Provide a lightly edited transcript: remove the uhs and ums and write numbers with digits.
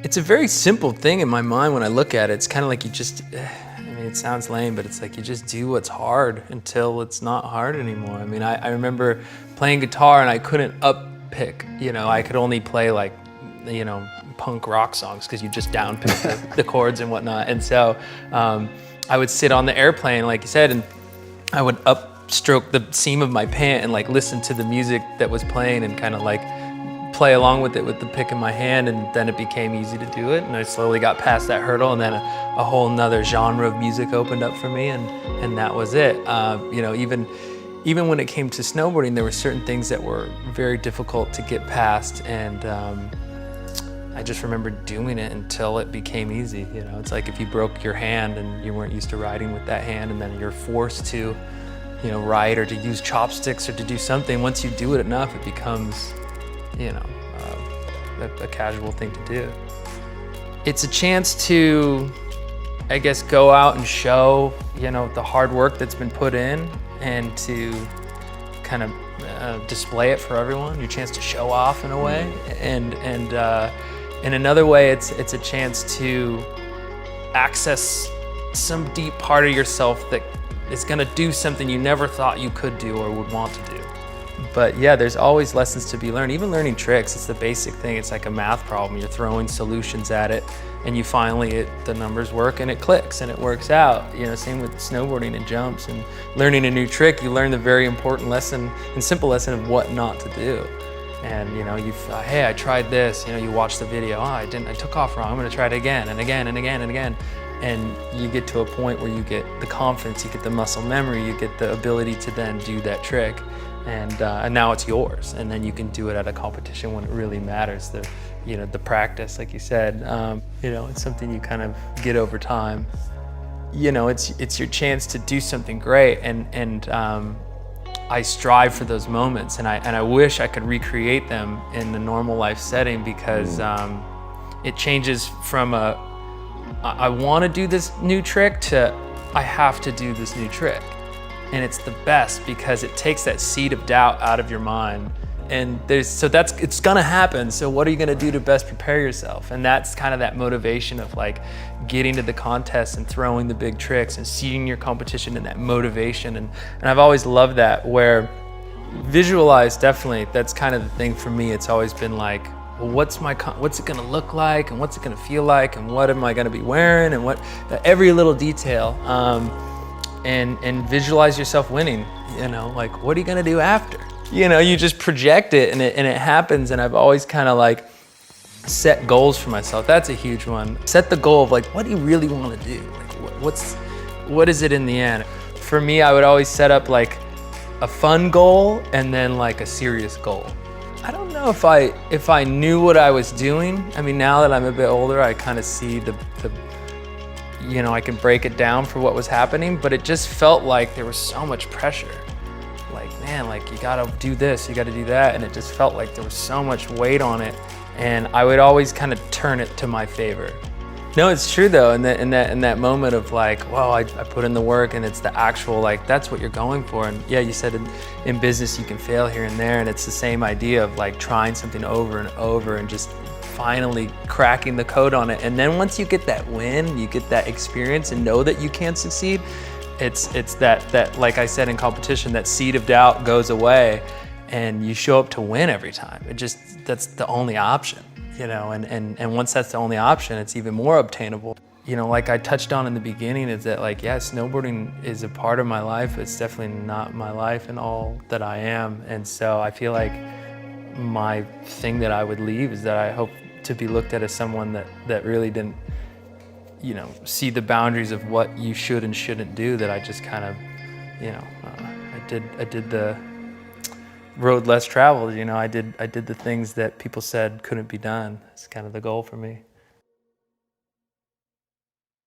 It's a very simple thing in my mind when I look at it. It's kind of like you just, I mean, it sounds lame, but it's like you just do what's hard until it's not hard anymore. I mean, I remember playing guitar and I couldn't up pick, I could only play like, punk rock songs because you just down pick the chords and whatnot. And so I would sit on the airplane, like you said, and I would upstroke the seam of my pant and like listen to the music that was playing and kind of like play along with it with the pick in my hand, and then it became easy to do it, and I slowly got past that hurdle, and then a whole nother genre of music opened up for me, and that was it. Even when it came to snowboarding, there were certain things that were very difficult to get past, and I just remember doing it until it became easy. It's like if you broke your hand and you weren't used to riding with that hand, and then you're forced to ride or to use chopsticks or to do something. Once you do it enough, it becomes a casual thing to do. It's a chance to, I guess, go out and show, the hard work that's been put in, and to kind of display it for everyone. Your chance to show off in a way, and in another way, it's a chance to access some deep part of yourself that is going to do something you never thought you could do or would want to do. But yeah, there's always lessons to be learned. Even learning tricks, it's the basic thing. It's like a math problem. You're throwing solutions at it, and you finally, the numbers work, and it clicks, and it works out. Same with snowboarding and jumps, and learning a new trick. You learn the very important lesson and simple lesson of what not to do. And hey, I tried this. You watch the video. I took off wrong. I'm going to try it again and again and again and again. And you get to a point where you get the confidence, you get the muscle memory, you get the ability to then do that trick. And now it's yours, and then you can do it at a competition when it really matters. The practice, like you said, it's something you kind of get over time. It's your chance to do something great, and I strive for those moments, and I wish I could recreate them in the normal life setting, because it changes from I want to do this new trick to I have to do this new trick. And it's the best because it takes that seed of doubt out of your mind. And it's gonna happen. So what are you gonna do to best prepare yourself? And that's kind of that motivation of like getting to the contest and throwing the big tricks and seeing your competition and that motivation. And I've always loved that, where visualize, definitely, that's kind of the thing for me. It's always been like, well, what's it gonna look like, and what's it gonna feel like, and what am I gonna be wearing, and every little detail. And visualize yourself winning, like what are you gonna do after? You just project it, and it happens. And I've always kind of like set goals for myself. That's a huge one. Set the goal of like, what do you really want to do? Like what is it in the end? For me, I would always set up like a fun goal and then like a serious goal. I don't know if I knew what I was doing. I mean, now that I'm a bit older, I kind of see I can break it down for what was happening, but it just felt like there was so much pressure. Like, man, like you gotta do this, you gotta do that, and it just felt like there was so much weight on it, and I would always kind of turn it to my favor. No, it's true though, in that moment of like, well, I put in the work, and it's the actual, like, that's what you're going for. And yeah, you said in business you can fail here and there, and it's the same idea of like trying something over and over and just finally cracking the code on it. And then once you get that win, you get that experience and know that you can succeed, it's that like I said in competition, that seed of doubt goes away, and you show up to win every time. That's the only option, and once that's the only option, it's even more obtainable. Like I touched on in the beginning, is that like, yeah, snowboarding is a part of my life. It's definitely not my life and all that I am. And so I feel like my thing that I would leave is that I hope to be looked at as someone that really didn't, see the boundaries of what you should and shouldn't do. That I just kind of, I did the road less traveled. I did the things that people said couldn't be done. It's kind of the goal for me.